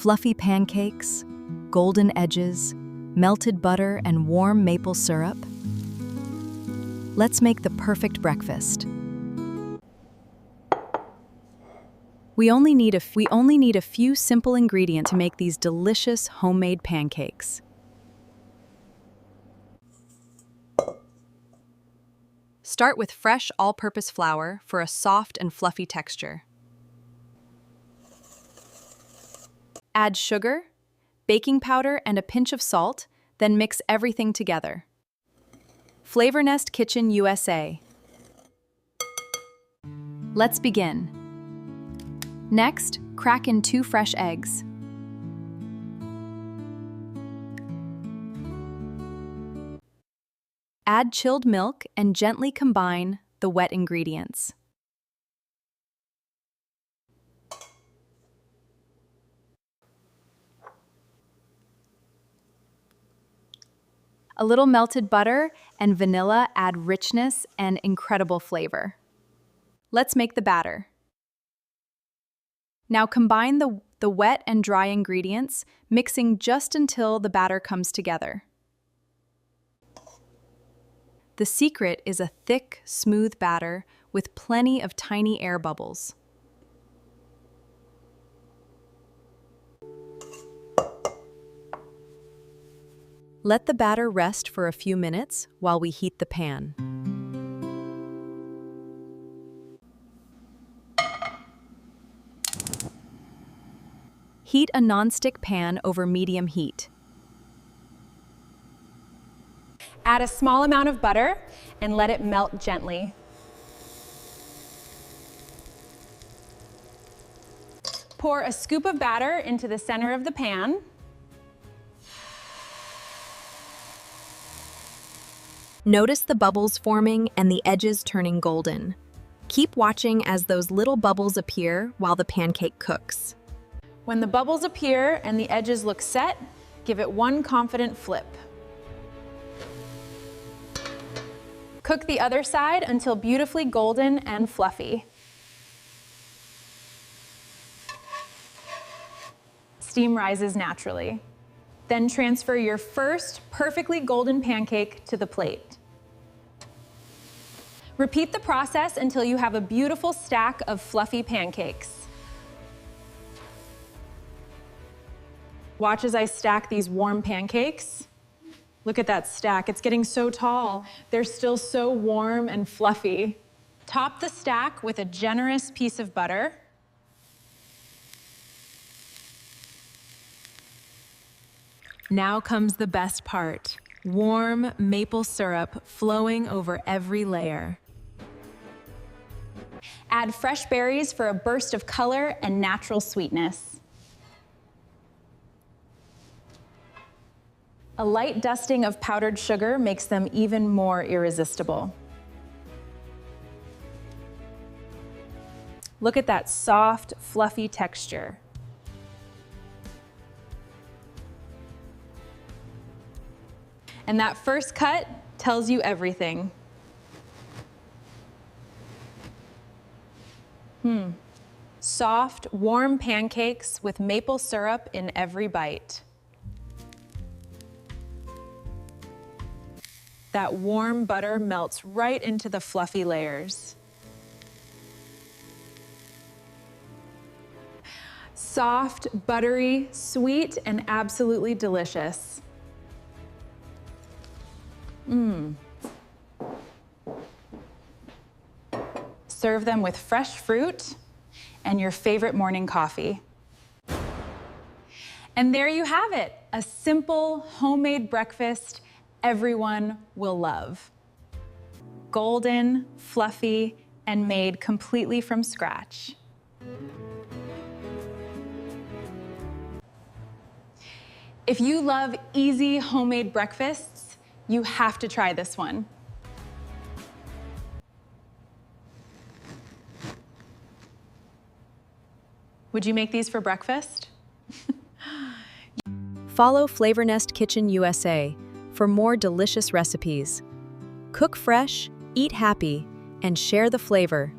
Fluffy pancakes, golden edges, melted butter, and warm maple syrup. Let's make the perfect breakfast. We only need a few simple ingredients to make these delicious homemade pancakes. Start with fresh all-purpose flour for a soft and fluffy texture. Add sugar, baking powder, and a pinch of salt, then mix everything together. Flavor Nest Kitchen USA. Let's begin. Next, crack in 2 fresh eggs. Add chilled milk and gently combine the wet ingredients. A little melted butter and vanilla add richness and incredible flavor. Let's make the batter. Now combine the wet and dry ingredients, mixing just until the batter comes together. The secret is a thick, smooth batter with plenty of tiny air bubbles. Let the batter rest for a few minutes while we heat the pan. Heat a nonstick pan over medium heat. Add a small amount of butter and let it melt gently. Pour a scoop of batter into the center of the pan. Notice the bubbles forming and the edges turning golden. Keep watching as those little bubbles appear while the pancake cooks. When the bubbles appear and the edges look set, give it one confident flip. Cook the other side until beautifully golden and fluffy. Steam rises naturally. Then transfer your first perfectly golden pancake to the plate. Repeat the process until you have a beautiful stack of fluffy pancakes. Watch as I stack these warm pancakes. Look at that stack, it's getting so tall. They're still so warm and fluffy. Top the stack with a generous piece of butter. Now comes the best part, warm maple syrup flowing over every layer. Add fresh berries for a burst of color and natural sweetness. A light dusting of powdered sugar makes them even more irresistible. Look at that soft, fluffy texture. And that first cut tells you everything. Soft, warm pancakes with maple syrup in every bite. That warm butter melts right into the fluffy layers. Soft, buttery, sweet, and absolutely delicious. Serve them with fresh fruit and your favorite morning coffee. And there you have it, a simple homemade breakfast everyone will love. Golden, fluffy, and made completely from scratch. If you love easy homemade breakfasts, you have to try this one. Would you make these for breakfast? Follow Flavor Nest Kitchen USA for more delicious recipes. Cook fresh, eat happy, and share the flavor.